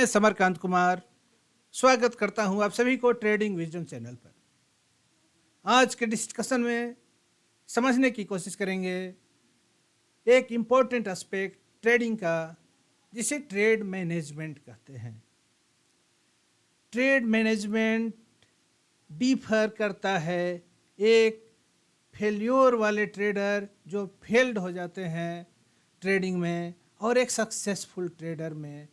मैं समरकांत कुमार स्वागत करता हूं आप सभी को ट्रेडिंग विजडम चैनल पर। आज के डिस्कशन में समझने की कोशिश करेंगे एक इम्पोर्टेंट एस्पेक्ट ट्रेडिंग का, जिसे ट्रेड मैनेजमेंट कहते हैं। ट्रेड मैनेजमेंट डिफर करता है एक फेल्योर वाले ट्रेडर जो फेल्ड हो जाते हैं ट्रेडिंग में, और एक सक्सेसफुल ट्रेडर में।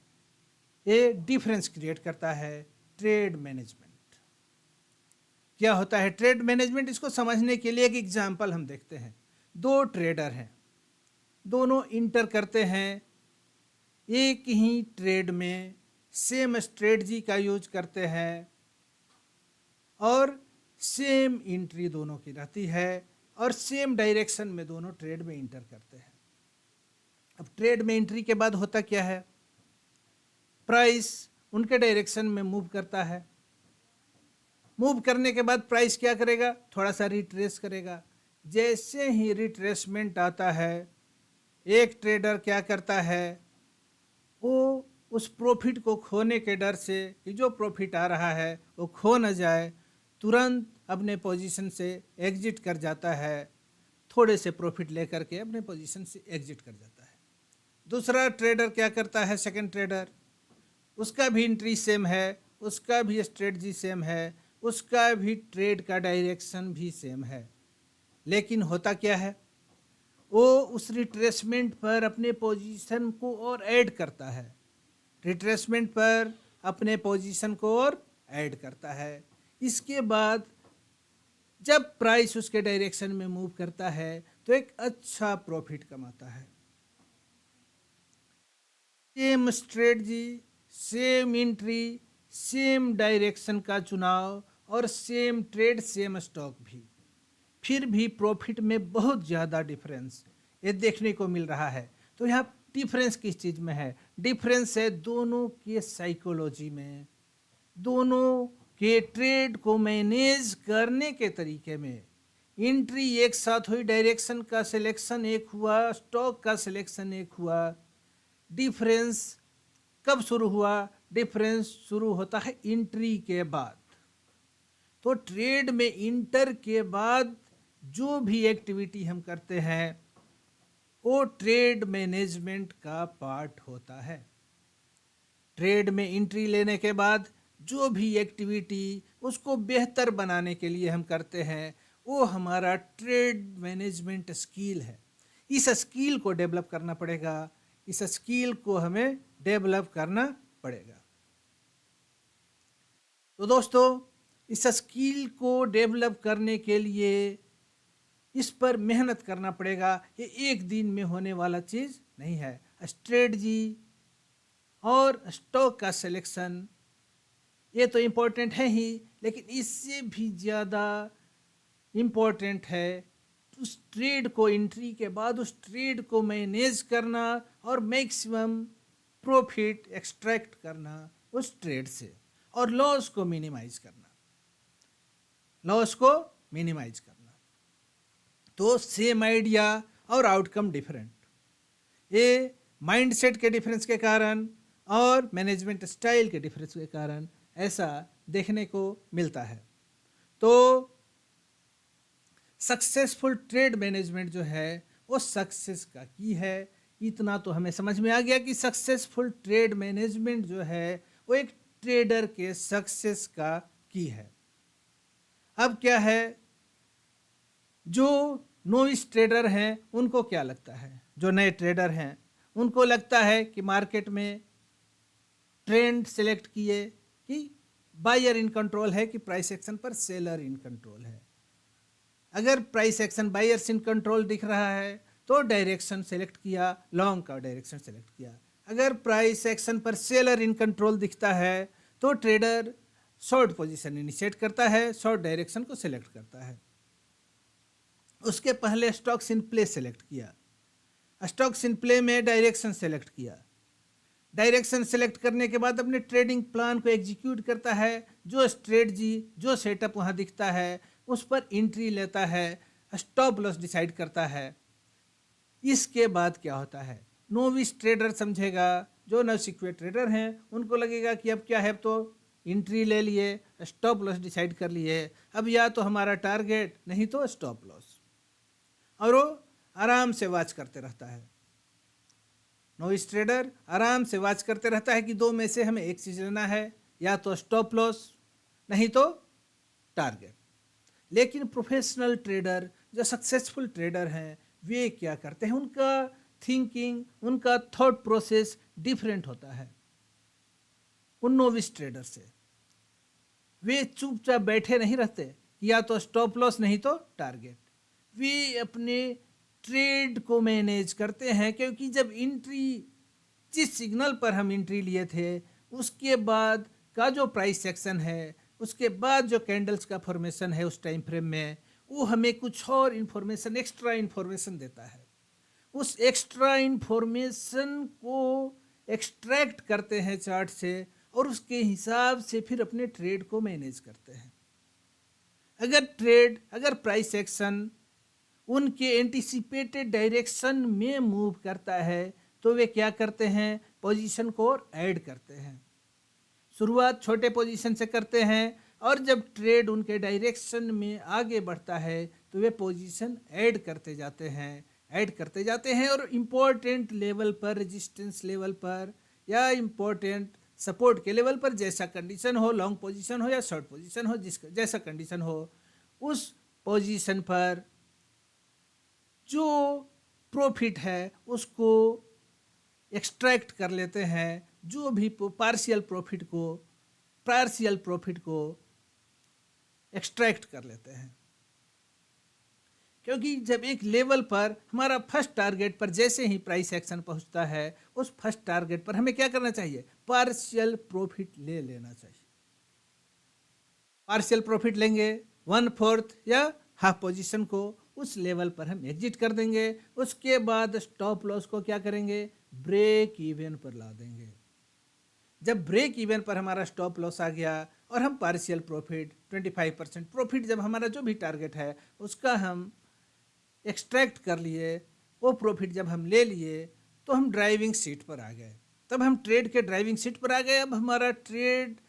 ये डिफरेंस क्रिएट करता है ट्रेड मैनेजमेंट। क्या होता है ट्रेड मैनेजमेंट, इसको समझने के लिए एक एग्जांपल हम देखते हैं। दो ट्रेडर हैं, दोनों इंटर करते हैं एक ही ट्रेड में, सेम स्ट्रेटजी का यूज करते हैं और सेम एंट्री दोनों की रहती है और सेम डायरेक्शन में दोनों ट्रेड में इंटर करते हैं। अब ट्रेड में एंट्री के बाद होता क्या है, प्राइस उनके डायरेक्शन में मूव करता है। मूव करने के बाद प्राइस क्या करेगा, थोड़ा सा रिट्रेस करेगा। जैसे ही रिट्रेसमेंट आता है, एक ट्रेडर क्या करता है, वो उस प्रॉफिट को खोने के डर से कि जो प्रॉफिट आ रहा है वो खो न जाए, तुरंत अपने पोजीशन से एग्जिट कर जाता है। थोड़े से प्रॉफिट लेकर के अपने पोजीशन से एग्जिट कर जाता है। दूसरा ट्रेडर क्या करता है, सेकंड ट्रेडर, उसका भी एंट्री सेम है, उसका भी स्ट्रेटजी सेम है, उसका भी ट्रेड का डायरेक्शन भी सेम है। लेकिन होता क्या है, वो उस रिट्रेसमेंट पर अपने पोजीशन को और ऐड करता है। रिट्रेसमेंट पर अपने पोजीशन को और ऐड करता है। इसके बाद जब प्राइस उसके डायरेक्शन में मूव करता है तो एक अच्छा प्रॉफिट कमाता है। Same strategy, same entry, same direction का चुनाव और सेम ट्रेड, सेम स्टॉक भी, फिर भी प्रॉफिट में बहुत ज़्यादा डिफरेंस ये देखने को मिल रहा है। तो यहाँ डिफरेंस किस चीज़ में है, डिफरेंस है दोनों के साइकोलॉजी में, दोनों के ट्रेड को मैनेज करने के तरीके में। एंट्री एक साथ हुई, डायरेक्शन का सिलेक्शन एक हुआ, स्टॉक का सिलेक्शन एक हुआ। डिफरेंस कब शुरू हुआ, डिफरेंस शुरू होता है एंट्री के बाद। तो ट्रेड में इंटर के बाद जो भी एक्टिविटी हम करते हैं वो ट्रेड मैनेजमेंट का पार्ट होता है। ट्रेड में एंट्री लेने के बाद जो भी एक्टिविटी उसको बेहतर बनाने के लिए हम करते हैं वो हमारा ट्रेड मैनेजमेंट स्किल है। इस स्किल को डेवलप करना पड़ेगा, इस स्किल को हमें डेवलप करना पड़ेगा। तो दोस्तों, इस स्किल को डेवलप करने के लिए इस पर मेहनत करना पड़ेगा। ये एक दिन में होने वाला चीज़ नहीं है। स्ट्रेटजी और स्टॉक का सिलेक्शन ये तो इम्पोर्टेंट है ही, लेकिन इससे भी ज़्यादा इम्पोर्टेंट है उस ट्रेड को एंट्री के बाद उस ट्रेड को मैनेज करना और मैक्सिमम प्रॉफिट एक्सट्रैक्ट करना उस ट्रेड से, और लॉस को मिनिमाइज करना, लॉस को मिनिमाइज करना। तो सेम आइडिया और आउटकम डिफरेंट, ये माइंडसेट के डिफरेंस के कारण और मैनेजमेंट स्टाइल के डिफरेंस के कारण ऐसा देखने को मिलता है। तो सक्सेसफुल ट्रेड मैनेजमेंट जो है वो सक्सेस का की है। इतना तो हमें समझ में आ गया कि सक्सेसफुल ट्रेड मैनेजमेंट जो है वो एक ट्रेडर के सक्सेस का की है। अब क्या है, जो नोविस ट्रेडर हैं उनको क्या लगता है, जो नए ट्रेडर हैं उनको लगता है कि मार्केट में ट्रेंड सेलेक्ट किए कि बायर इन कंट्रोल है कि प्राइस एक्शन पर सेलर इन कंट्रोल है। अगर price action buyers in control दिख रहा है तो डायरेक्शन सेलेक्ट किया, लॉन्ग का डायरेक्शन सेलेक्ट किया। अगर प्राइस एक्शन पर सेलर इन कंट्रोल दिखता है तो ट्रेडर शॉर्ट पोजीशन इनिशिएट करता है, शॉर्ट डायरेक्शन को सेलेक्ट करता है। उसके पहले स्टॉक्स इन प्ले सेलेक्ट किया, स्टॉक्स इन प्ले में डायरेक्शन सेलेक्ट किया। डायरेक्शन सेलेक्ट करने के बाद अपने ट्रेडिंग प्लान को एग्जीक्यूट करता है। जो स्ट्रेटजी, जो सेटअप वहाँ दिखता है उस पर एंट्री लेता है, स्टॉप लॉस डिसाइड करता है। इसके बाद क्या होता है, नोविस ट्रेडर समझेगा जो नवसिखुए ट्रेडर हैं उनको लगेगा कि अब क्या है, अब तो एंट्री ले लिए, स्टॉप लॉस डिसाइड कर लिए, अब या तो हमारा टारगेट नहीं तो स्टॉप लॉस, और वो आराम से वॉच करते रहता है। नोविस ट्रेडर आराम से वॉच करते रहता है कि दो में से हमें एक चीज़ लेना है, या तो स्टॉप लॉस नहीं तो टारगेट। लेकिन प्रोफेशनल ट्रेडर जो सक्सेसफुल ट्रेडर हैं वे क्या करते हैं, उनका थिंकिंग, उनका थॉट प्रोसेस डिफरेंट होता है उन नोविस ट्रेडर से। वे चुपचाप बैठे नहीं रहते, या तो स्टॉप लॉस नहीं तो टारगेट। वे अपने ट्रेड को मैनेज करते हैं, क्योंकि जब एंट्री, जिस सिग्नल पर हम एंट्री लिए थे उसके बाद का जो प्राइस एक्शन है, उसके बाद जो कैंडल्स का फॉर्मेशन है उस टाइम फ्रेम में, वो हमें कुछ और इन्फॉर्मेशन, एक्स्ट्रा इन्फॉर्मेशन देता है। उस एक्स्ट्रा इन्फॉर्मेशन को एक्सट्रैक्ट करते हैं चार्ट से, और उसके हिसाब से फिर अपने ट्रेड को मैनेज करते हैं। अगर प्राइस एक्शन उनके एंटिसिपेटेड डायरेक्शन में मूव करता है तो वे क्या करते हैं, पोजीशन को और ऐड करते हैं। शुरुआत छोटे पोजीशन से करते हैं, और जब ट्रेड उनके डायरेक्शन में आगे बढ़ता है तो वे पोजीशन ऐड करते जाते हैं, और इम्पोर्टेंट लेवल पर, रेजिस्टेंस लेवल पर या इम्पोर्टेंट सपोर्ट के लेवल पर, जैसा कंडीशन हो, लॉन्ग पोजीशन हो या शॉर्ट पोजीशन हो, जैसा कंडीशन हो, उस पोजीशन पर जो प्रॉफिट है उसको एक्सट्रैक्ट कर लेते हैं, जो भी पार्शियल प्रॉफिट को एक्सट्रैक्ट कर लेते हैं। क्योंकि जब एक लेवल पर हमारा फर्स्ट टारगेट पर जैसे ही प्राइस एक्शन पहुंचता है, उस फर्स्ट टारगेट पर हमें क्या करना चाहिए, पार्शियल प्रॉफिट ले लेना चाहिए। पार्शियल प्रॉफिट लेंगे, 1/4 या हाफ पोजीशन को उस लेवल पर हम एग्जिट कर देंगे। उसके बाद स्टॉप लॉस को क्या करेंगे, ब्रेक इवन पर ला देंगे। जब ब्रेक इवन पर हमारा स्टॉप लॉस आ गया और हम पार्शियल प्रॉफिट 25% प्रॉफिट, जब हमारा जो भी टारगेट है उसका हम एक्सट्रैक्ट कर लिए, वो प्रॉफिट जब हम ले लिए तो हम ड्राइविंग सीट पर आ गए। तब हम ट्रेड के ड्राइविंग सीट पर आ गए। अब हमारा ट्रेड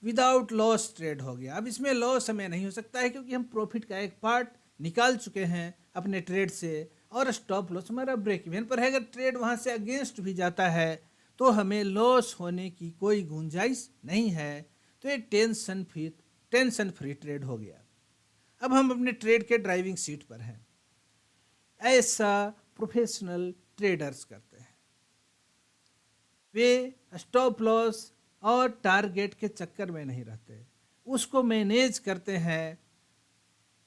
विदाउट लॉस ट्रेड हो गया। अब इसमें लॉस हमें नहीं हो सकता है, क्योंकि हम प्रॉफिट का एक पार्ट निकाल चुके हैं अपने ट्रेड से, और स्टॉप लॉस हमारा ब्रेक इवन पर है। अगर ट्रेड वहाँ से अगेंस्ट भी जाता है तो हमें लॉस होने की कोई गुंजाइश नहीं है। तो ये टेंशन फ्री ट्रेड हो गया। अब हम अपने ट्रेड के ड्राइविंग सीट पर हैं। ऐसा प्रोफेशनल ट्रेडर्स करते हैं। वे स्टॉप लॉस और टारगेट के चक्कर में नहीं रहते, उसको मैनेज करते हैं।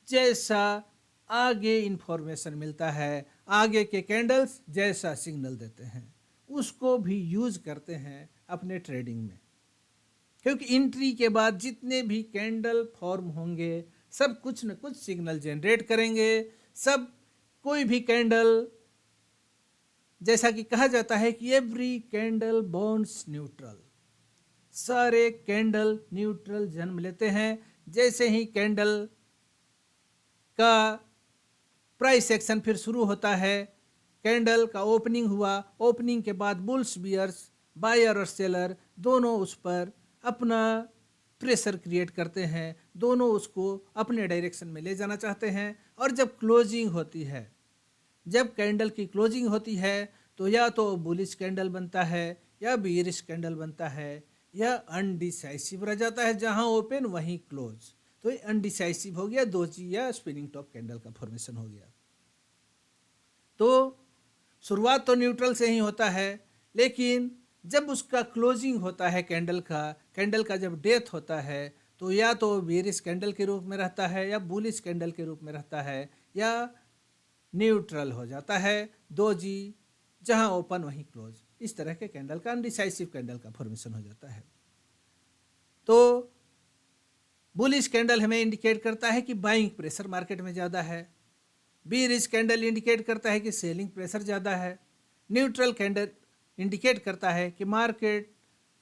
जैसा आगे इंफॉर्मेशन मिलता है, आगे के कैंडल्स जैसा सिग्नल देते हैं, उसको भी यूज करते हैं अपने ट्रेडिंग में। क्योंकि एंट्री के बाद जितने भी कैंडल फॉर्म होंगे सब कुछ न कुछ सिग्नल जनरेट करेंगे। सब कोई भी कैंडल, जैसा कि कहा जाता है कि एवरी कैंडल बॉर्न्स न्यूट्रल, सारे कैंडल न्यूट्रल जन्म लेते हैं। जैसे ही कैंडल का प्राइस एक्शन फिर शुरू होता है, कैंडल का ओपनिंग हुआ, ओपनिंग के बाद बुल्स बियर्स, बायर और सेलर दोनों उस पर अपना प्रेशर क्रिएट करते हैं, दोनों उसको अपने डायरेक्शन में ले जाना चाहते हैं। और जब क्लोजिंग होती है, जब कैंडल की क्लोजिंग होती है तो या तो बुलिश कैंडल बनता है या बीयरिश कैंडल बनता है, या अनडिसाइसिव रह जाता है, जहां ओपन वहीं क्लोज। तो ये अनडिसाइसिव हो गया, दोजी या स्पिनिंग टॉप कैंडल का फॉर्मेशन हो गया। तो शुरुआत तो न्यूट्रल से ही होता है, लेकिन जब उसका क्लोजिंग होता है कैंडल का जब डेथ होता है, तो या तो बेरिश कैंडल के रूप में रहता है या बुलिश कैंडल के रूप में रहता है, या न्यूट्रल हो जाता है, दो जी जहां ओपन वहीं क्लोज। इस तरह के कैंडल का अनडिसाइसिव कैंडल का फॉर्मेशन हो जाता है। तो बुलिश कैंडल हमें इंडिकेट करता है कि बाइंग प्रेशर मार्केट में ज़्यादा है, बीरिश कैंडल इंडिकेट करता है कि सेलिंग प्रेशर ज़्यादा है, न्यूट्रल कैंडल इंडिकेट करता है कि मार्केट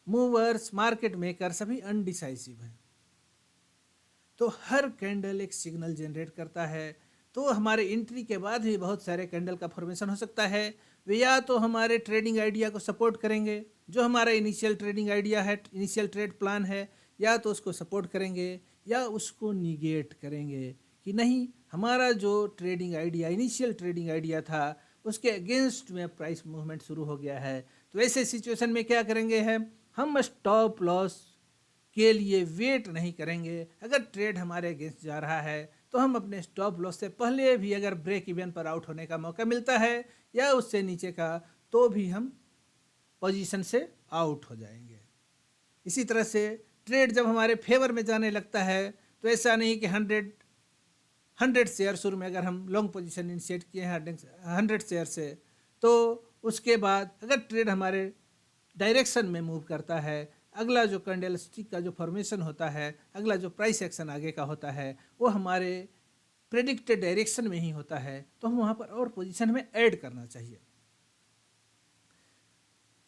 मूवर्स, मार्केट मेकर सभी अनडिसाइसिव हैं। तो हर कैंडल एक सिग्नल जनरेट करता है। तो हमारे एंट्री के बाद भी बहुत सारे कैंडल का फॉर्मेशन हो सकता है। वे या तो हमारे ट्रेडिंग आइडिया को सपोर्ट करेंगे, जो हमारा इनिशियल ट्रेडिंग आइडिया है, इनिशियल ट्रेड प्लान है, या तो उसको सपोर्ट करेंगे या उसको निगेट करेंगे कि नहीं, हमारा जो trading idea, initial trading idea था, उसके अगेंस्ट में प्राइस मूवमेंट शुरू हो गया है। तो ऐसे सिचुएशन में क्या करेंगे हम स्टॉप लॉस के लिए वेट नहीं करेंगे। अगर ट्रेड हमारे अगेंस्ट जा रहा है तो हम अपने स्टॉप लॉस से पहले भी अगर ब्रेक इवन पर आउट होने का मौका मिलता है या उससे नीचे का, तो भी हम पोजीशन से आउट हो जाएंगे। इसी तरह से ट्रेड जब हमारे फेवर में जाने लगता है तो ऐसा नहीं कि 100 शेयर शुरू में अगर हम लॉन्ग पोजीशन इनिशिएट किए हैं 100 शेयर से, तो उसके बाद अगर ट्रेड हमारे डायरेक्शन में मूव करता है, अगला जो कैंडल स्टिक का जो फॉर्मेशन होता है, अगला जो प्राइस एक्शन आगे का होता है, वो हमारे प्रेडिक्टेड डायरेक्शन में ही होता है, तो हम वहाँ पर और पोजीशन में ऐड करना चाहिए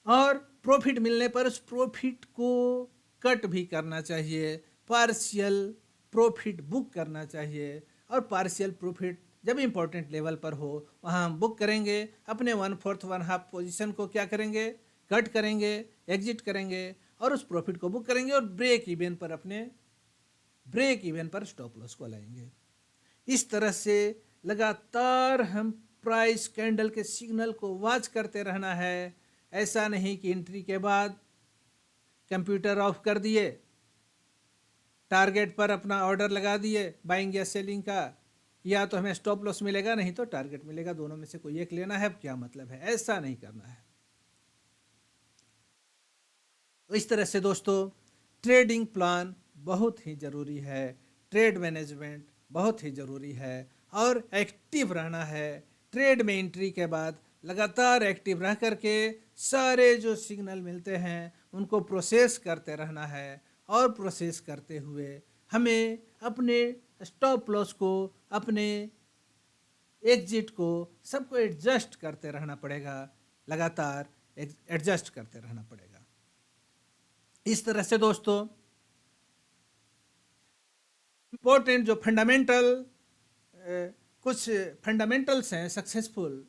और प्रॉफिट मिलने पर उस प्रॉफिट को कट भी करना चाहिए, पार्शियल प्रॉफिट बुक करना चाहिए। और पार्शियल प्रॉफिट जब इम्पोर्टेंट लेवल पर हो वहाँ हम बुक करेंगे, अपने 1/4 1/2 पोजीशन को क्या करेंगे, कट करेंगे, एग्जिट करेंगे और उस प्रॉफिट को बुक करेंगे और ब्रेक इवन पर स्टॉप लॉस को लाएंगे। इस तरह से लगातार हम प्राइस कैंडल के सिग्नल को वॉच करते रहना है। ऐसा नहीं कि एंट्री के बाद कंप्यूटर ऑफ कर दिए, टारगेट पर अपना ऑर्डर लगा दिए बाइंग या सेलिंग का, या तो हमें स्टॉप लॉस मिलेगा नहीं तो टारगेट मिलेगा, दोनों में से कोई एक लेना है, क्या मतलब है, ऐसा नहीं करना है। तो इस तरह से दोस्तों ट्रेडिंग प्लान बहुत ही ज़रूरी है, ट्रेड मैनेजमेंट बहुत ही ज़रूरी है और एक्टिव रहना है। ट्रेड में एंट्री के बाद लगातार एक्टिव रह करके सारे जो सिग्नल मिलते हैं उनको प्रोसेस करते रहना है और प्रोसेस करते हुए हमें अपने स्टॉप लॉस को, अपने एग्जिट को, सबको एडजस्ट करते रहना पड़ेगा, लगातार एडजस्ट करते रहना पड़ेगा। इस तरह से दोस्तों इम्पोर्टेंट जो कुछ फंडामेंटल्स हैं सक्सेसफुल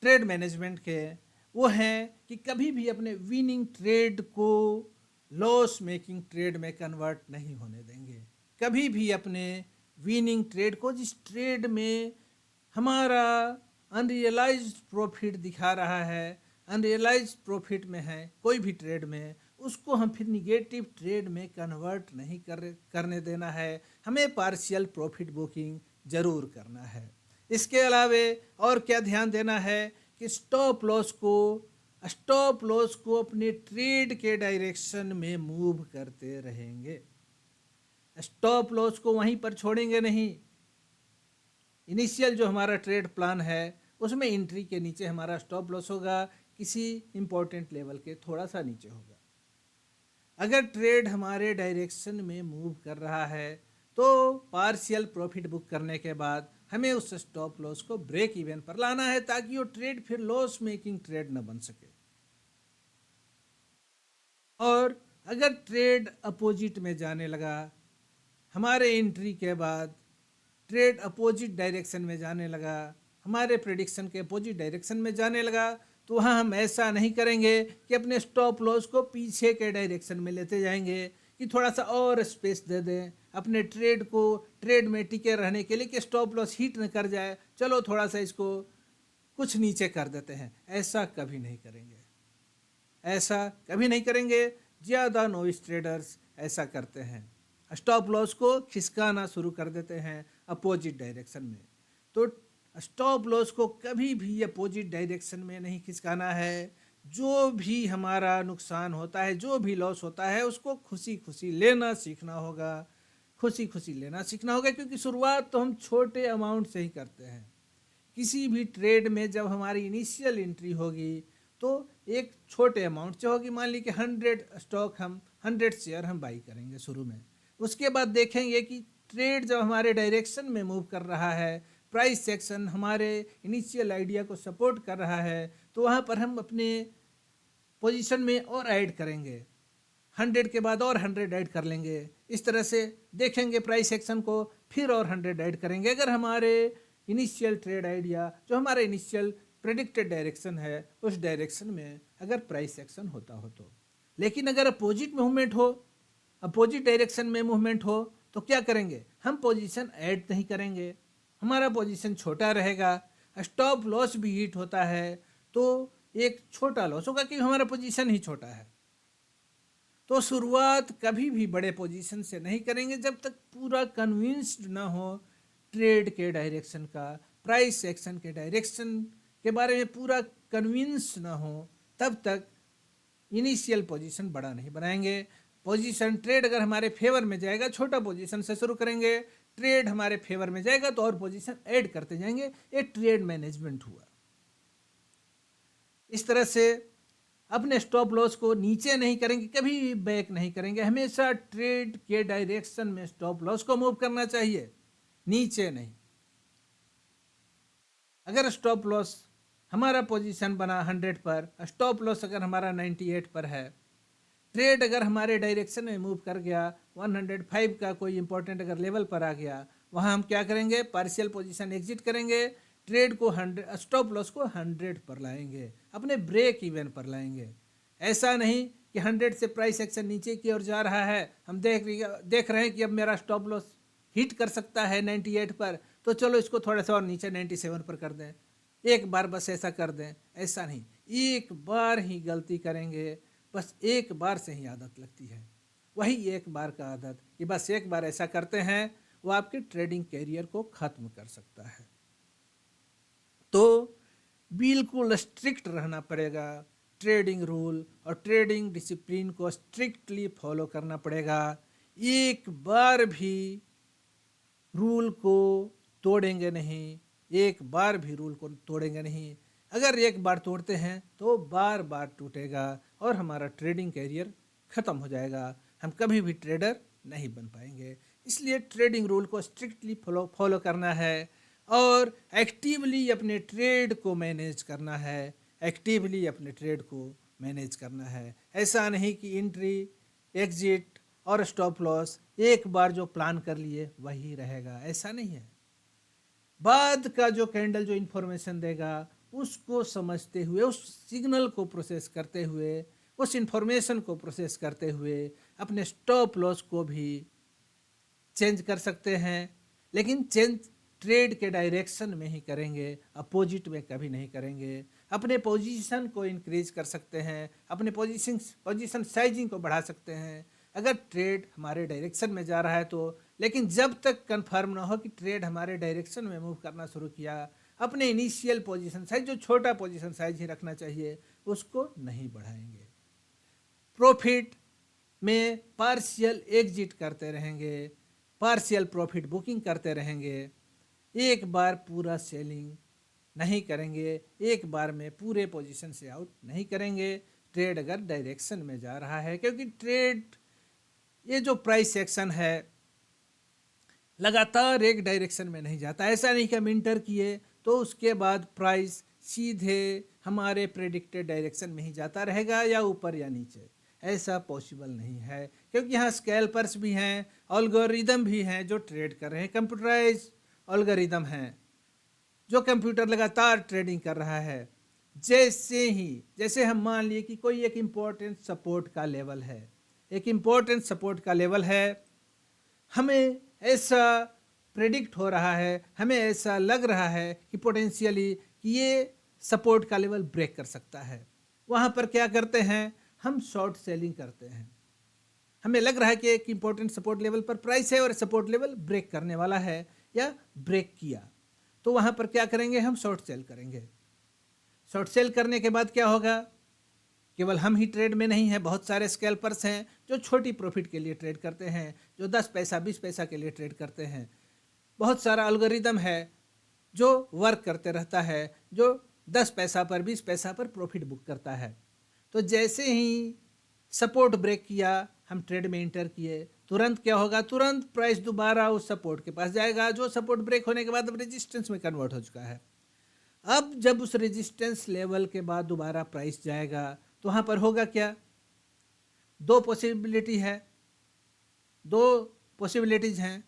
ट्रेड मैनेजमेंट के, वो हैं कि कभी भी अपने विनिंग ट्रेड को लॉस मेकिंग ट्रेड में कन्वर्ट नहीं होने देंगे। कभी भी अपने विनिंग ट्रेड को, जिस ट्रेड में हमारा अनरियलाइज्ड प्रॉफिट दिखा रहा है, अनरियलाइज्ड प्रॉफिट में है कोई भी ट्रेड में, उसको हम फिर निगेटिव ट्रेड में कन्वर्ट नहीं करने देना है। हमें पार्शियल प्रॉफिट बुकिंग ज़रूर करना है। इसके अलावे और क्या ध्यान देना है कि स्टॉप लॉस को अपने ट्रेड के डायरेक्शन में मूव करते रहेंगे। स्टॉप लॉस को वहीं पर छोड़ेंगे नहीं। इनिशियल जो हमारा ट्रेड प्लान है उसमें एंट्री के नीचे हमारा स्टॉप लॉस होगा, किसी इंपॉर्टेंट लेवल के थोड़ा सा नीचे होगा। अगर ट्रेड हमारे डायरेक्शन में मूव कर रहा है तो पार्शियल प्रॉफिट बुक करने के बाद हमें उस स्टॉप लॉस को ब्रेक इवन पर लाना है ताकि वो ट्रेड फिर लॉस मेकिंग ट्रेड न बन सके। और अगर ट्रेड अपोजिट में जाने लगा, हमारे एंट्री के बाद ट्रेड अपोजिट डायरेक्शन में जाने लगा, हमारे प्रेडिक्शन के अपोजिट डायरेक्शन में जाने लगा, तो वहाँ हम ऐसा नहीं करेंगे कि अपने स्टॉप लॉस को पीछे के डायरेक्शन में लेते जाएंगे कि थोड़ा सा और स्पेस दे दें अपने ट्रेड को, ट्रेड में टिके रहने के लिए कि स्टॉप लॉस हिट न कर जाए, चलो थोड़ा सा इसको कुछ नीचे कर देते हैं। ऐसा कभी नहीं करेंगे, ऐसा कभी नहीं करेंगे। ज़्यादा नोविस ट्रेडर्स ऐसा करते हैं, स्टॉप लॉस को खिसकाना शुरू कर देते हैं अपोजिट डायरेक्शन में। तो स्टॉप लॉस को कभी भी अपोजिट डायरेक्शन में नहीं खिसकाना है। जो भी हमारा नुकसान होता है, जो भी लॉस होता है, उसको खुशी खुशी लेना सीखना होगा, खुशी खुशी लेना सीखना होगा, क्योंकि शुरुआत तो हम छोटे अमाउंट से ही करते हैं। किसी भी ट्रेड में जब हमारी इनिशियल एंट्री होगी तो एक छोटे अमाउंट से होगी। मान ली कि 100 शेयर हम बाई करेंगे शुरू में, उसके बाद देखेंगे कि ट्रेड जब हमारे डायरेक्शन में मूव कर रहा है, प्राइस सेक्शन हमारे इनिशियल आइडिया को सपोर्ट कर रहा है, तो वहाँ पर हम अपने पोजीशन में और ऐड करेंगे, 100 के बाद और 100 ऐड कर लेंगे। इस तरह से देखेंगे प्राइस सेक्शन को, फिर और 100 ऐड करेंगे। अगर हमारे इनिशियल ट्रेड आइडिया, जो हमारा इनिशियल प्रेडिक्टेड डायरेक्शन है उस डायरेक्शन में अगर प्राइस एक्शन होता हो तो। लेकिन अगर अपोजिट मूवमेंट हो, अपोजिट डायरेक्शन में मूवमेंट हो, तो क्या करेंगे, हम पोजीशन ऐड नहीं करेंगे, हमारा पोजीशन छोटा रहेगा। स्टॉप लॉस भी हिट होता है तो एक छोटा लॉस होगा क्योंकि हमारा पोजीशन ही छोटा है। तो शुरुआत कभी भी बड़े पोजीशन से नहीं करेंगे जब तक पूरा कन्विंस्ड ना हो ट्रेड के डायरेक्शन का, प्राइस एक्शन के डायरेक्शन के बारे में पूरा कन्विंस ना हो, तब तक इनिशियल पोजीशन बड़ा नहीं बनाएंगे। पोजीशन ट्रेड अगर हमारे फेवर में जाएगा, छोटा पोजीशन से शुरू करेंगे, ट्रेड हमारे फेवर में जाएगा तो और पोजीशन ऐड करते जाएंगे। ये ट्रेड मैनेजमेंट हुआ। इस तरह से अपने स्टॉप लॉस को नीचे नहीं करेंगे, कभी भी बैक नहीं करेंगे, हमेशा ट्रेड के डायरेक्शन में स्टॉप लॉस को मूव करना चाहिए, नीचे नहीं। अगर स्टॉप लॉस हमारा पोजीशन बना 100 पर, स्टॉप लॉस अगर हमारा 98 पर है, ट्रेड अगर हमारे डायरेक्शन में मूव कर गया 105 का कोई इंपॉर्टेंट अगर लेवल पर आ गया, वहाँ हम क्या करेंगे, पार्शियल पोजीशन एग्जिट करेंगे, ट्रेड को 100, स्टॉप लॉस को 100 पर लाएंगे, अपने ब्रेक इवन पर लाएंगे। ऐसा नहीं कि 100 से प्राइस एक्शन नीचे की ओर जा रहा है, हम देख रहे हैं कि अब मेरा स्टॉप लॉस हिट कर सकता है 98 पर, तो चलो इसको थोड़ा सा और नीचे 97 पर कर दें, एक बार बस ऐसा कर दें। ऐसा नहीं, एक बार ही गलती करेंगे, बस एक बार से ही आदत लगती है, वही एक बार का आदत कि बस एक बार ऐसा करते हैं, वो आपके ट्रेडिंग कैरियर को ख़त्म कर सकता है। तो बिल्कुल स्ट्रिक्ट रहना पड़ेगा, ट्रेडिंग रूल और ट्रेडिंग डिसिप्लिन को स्ट्रिक्टली फॉलो करना पड़ेगा। एक बार भी रूल को तोड़ेंगे नहीं, एक बार भी रूल को तोड़ेंगे नहीं। अगर एक बार तोड़ते हैं तो बार बार टूटेगा और हमारा ट्रेडिंग कैरियर ख़त्म हो जाएगा, हम कभी भी ट्रेडर नहीं बन पाएंगे। इसलिए ट्रेडिंग रूल को स्ट्रिक्टली फॉलो करना है और एक्टिवली अपने ट्रेड को मैनेज करना है, एक्टिवली अपने ट्रेड को मैनेज करना है। ऐसा नहीं कि एंट्री, एग्जिट और स्टॉप लॉस एक बार जो प्लान कर लिए वही रहेगा, ऐसा नहीं है। बाद का जो कैंडल जो इन्फॉर्मेशन देगा उसको समझते हुए, उस सिग्नल को प्रोसेस करते हुए, उस इन्फॉर्मेशन को प्रोसेस करते हुए अपने स्टॉप लॉस को भी चेंज कर सकते हैं। लेकिन चेंज ट्रेड के डायरेक्शन में ही करेंगे, अपोजिट में कभी नहीं करेंगे। अपने पोजीशन को इंक्रीज कर सकते हैं, अपने पोजीशन साइजिंग को बढ़ा सकते हैं अगर ट्रेड हमारे डायरेक्शन में जा रहा है तो। लेकिन जब तक कंफर्म ना हो कि ट्रेड हमारे डायरेक्शन में मूव करना शुरू किया, अपने इनिशियल पोजीशन साइज, जो छोटा पोजीशन साइज ही रखना चाहिए, उसको नहीं बढ़ाएंगे। प्रॉफिट में पार्शियल एग्जिट करते रहेंगे, पार्शियल प्रॉफिट बुकिंग करते रहेंगे, एक बार पूरा सेलिंग नहीं करेंगे, एक बार में पूरे पोजीशन से आउट नहीं करेंगे ट्रेड अगर डायरेक्शन में जा रहा है। क्योंकि ट्रेड, ये जो प्राइस एक्शन है, लगातार एक डायरेक्शन में नहीं जाता। ऐसा नहीं कि हम इंटर किए तो उसके बाद प्राइस सीधे हमारे प्रेडिक्टेड डायरेक्शन में ही जाता रहेगा या ऊपर या नीचे, ऐसा पॉसिबल नहीं है। क्योंकि यहाँ स्कैल्पर्स भी हैं, एल्गोरिदम भी हैं जो ट्रेड कर रहे हैं, कंप्यूटराइज एल्गोरिदम हैं जो कंप्यूटर लगातार ट्रेडिंग कर रहा है। जैसे हम मान लिए कि कोई एक इम्पोर्टेंट सपोर्ट का लेवल है, एक इम्पोर्टेंट सपोर्ट का लेवल है, हमें ऐसा प्रेडिक्ट हो रहा है, हमें ऐसा लग रहा है कि पोटेंशियली कि ये सपोर्ट का लेवल ब्रेक कर सकता है। वहाँ पर क्या करते हैं, हम शॉर्ट सेलिंग करते हैं। हमें लग रहा है कि एक इम्पोर्टेंट सपोर्ट लेवल पर प्राइस है और सपोर्ट लेवल ब्रेक करने वाला है या ब्रेक किया, तो वहाँ पर क्या करेंगे, हम शॉर्ट सेल करेंगे। शॉर्ट सेल करने के बाद क्या होगा, केवल हम ही ट्रेड में नहीं है, बहुत सारे स्कैल्पर्स हैं जो छोटी प्रॉफिट के लिए ट्रेड करते हैं, जो 10 पैसा 20 पैसा के लिए ट्रेड करते हैं। बहुत सारा एल्गोरिदम है जो वर्क करते रहता है, जो 10 पैसा पर 20 पैसा पर प्रॉफिट बुक करता है। तो जैसे ही सपोर्ट ब्रेक किया, हम ट्रेड में इंटर किए, तुरंत क्या होगा, तुरंत प्राइस दोबारा उस सपोर्ट के पास जाएगा जो सपोर्ट ब्रेक होने के बाद अब रेजिस्टेंस में कन्वर्ट हो चुका है। अब जब उस रेजिस्टेंस लेवल के बाद दोबारा प्राइस जाएगा तो वहाँ पर होगा क्या, दो पॉसिबिलिटीज हैं,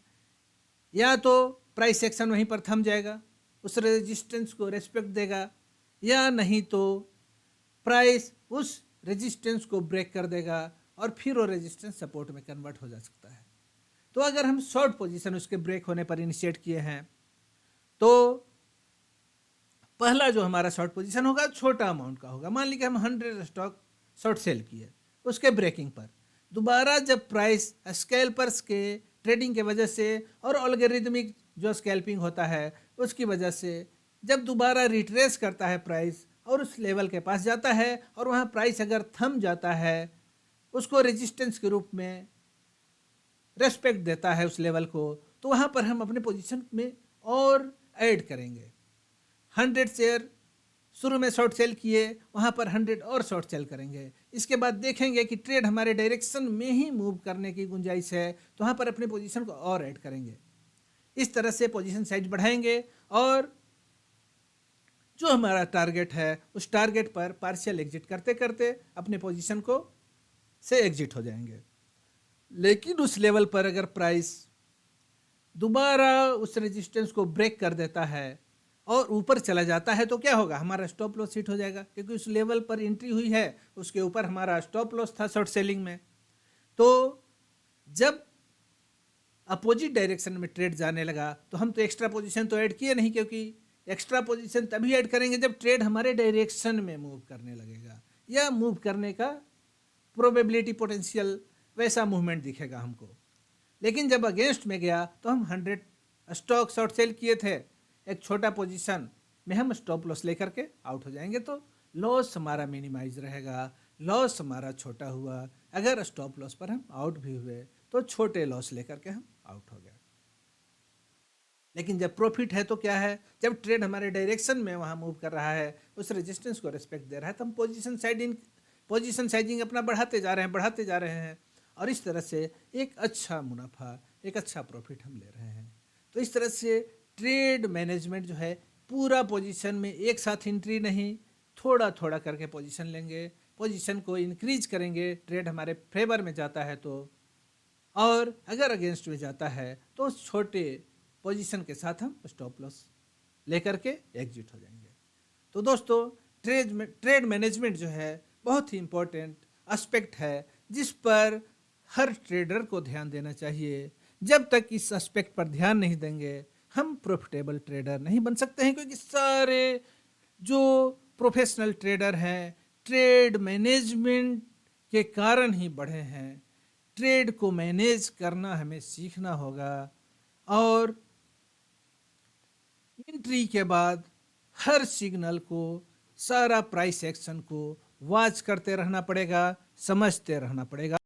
या तो प्राइस एक्शन वहीं पर थम जाएगा, उस रेजिस्टेंस को रेस्पेक्ट देगा, या नहीं तो प्राइस उस रेजिस्टेंस को ब्रेक कर देगा और फिर वो रेजिस्टेंस सपोर्ट में कन्वर्ट हो जा सकता है। तो अगर हम शॉर्ट पोजीशन उसके ब्रेक होने पर इनिशिएट किए हैं तो पहला जो हमारा शॉर्ट पोजीशन होगा छोटा अमाउंट का होगा। मान लीजिए हम 100 स्टॉक शॉर्ट सेल किए, उसके ब्रेकिंग पर दोबारा जब प्राइस स्कैल्पर्स के ट्रेडिंग के वजह से और एल्गोरिथमिक जो स्कैल्पिंग होता है उसकी वजह से जब दोबारा रिट्रेस करता है प्राइस और उस लेवल के पास जाता है और वहाँ प्राइस अगर थम जाता है, उसको रेजिस्टेंस के रूप में रेस्पेक्ट देता है उस लेवल को, तो वहाँ पर हम अपने पोजीशन में और ऐड करेंगे। 100 शेयर शुरू में शॉर्ट सेल किए, वहाँ पर 100 और शॉर्ट सेल करेंगे। इसके बाद देखेंगे कि ट्रेड हमारे डायरेक्शन में ही मूव करने की गुंजाइश है, तो वहाँ पर अपने पोजीशन को और ऐड करेंगे। इस तरह से पोजीशन साइज बढ़ाएंगे और जो हमारा टारगेट है उस टारगेट पर पार्शियल एग्जिट करते करते अपने पोजीशन को से एग्जिट हो जाएंगे। लेकिन उस लेवल पर अगर प्राइस दोबारा उस रेजिस्टेंस को ब्रेक कर देता है और ऊपर चला जाता है तो क्या होगा, हमारा स्टॉप लॉस हिट हो जाएगा, क्योंकि उस लेवल पर एंट्री हुई है, उसके ऊपर हमारा स्टॉप लॉस था शॉर्ट सेलिंग में। तो जब अपोजिट डायरेक्शन में ट्रेड जाने लगा तो हम तो एक्स्ट्रा पोजीशन तो ऐड किए नहीं, क्योंकि एक्स्ट्रा पोजीशन तभी ऐड करेंगे जब ट्रेड हमारे डायरेक्शन में मूव करने लगेगा या मूव करने का प्रोबेबिलिटी पोटेंशियल वैसा मूवमेंट दिखेगा हमको। लेकिन जब अगेंस्ट में गया तो हम 100 स्टॉक शॉर्ट सेल किए थे, एक छोटा पोजीशन में हम स्टॉप लॉस लेकर के आउट हो जाएंगे, तो लॉस हमारा मिनिमाइज रहेगा, लॉस हमारा छोटा हुआ। अगर स्टॉप लॉस पर हम आउट भी हुए तो छोटे लॉस लेकर के हम आउट हो गए। लेकिन जब प्रॉफिट है तो क्या है, जब ट्रेड हमारे डायरेक्शन में वहाँ मूव कर रहा है, उस रेजिस्टेंस को रिस्पेक्ट दे रहा है, तो हम पोजीशन साइजिंग अपना बढ़ाते जा रहे हैं और इस तरह से एक अच्छा मुनाफा, एक अच्छा प्रॉफिट हम ले रहे हैं। तो इस तरह से ट्रेड मैनेजमेंट जो है, पूरा पोजीशन में एक साथ एंट्री नहीं, थोड़ा थोड़ा करके पोजीशन लेंगे, पोजीशन को इंक्रीज करेंगे, ट्रेड हमारे फेवर में जाता है तो, और अगर अगेंस्ट में जाता है तो छोटे पोजीशन के साथ हम स्टॉप लॉस लेकर के एग्जिट हो जाएंगे। तो दोस्तों, ट्रेड मैनेजमेंट जो है बहुत ही इम्पोर्टेंट एस्पेक्ट है जिस पर हर ट्रेडर को ध्यान देना चाहिए। जब तक इस एस्पेक्ट पर ध्यान नहीं देंगे हम प्रॉफिटेबल ट्रेडर नहीं बन सकते हैं, क्योंकि सारे जो प्रोफेशनल ट्रेडर हैं ट्रेड मैनेजमेंट के कारण ही बढ़े हैं। ट्रेड को मैनेज करना हमें सीखना होगा और एंट्री के बाद हर सिग्नल को, सारा प्राइस एक्शन को वॉच करते रहना पड़ेगा, समझते रहना पड़ेगा।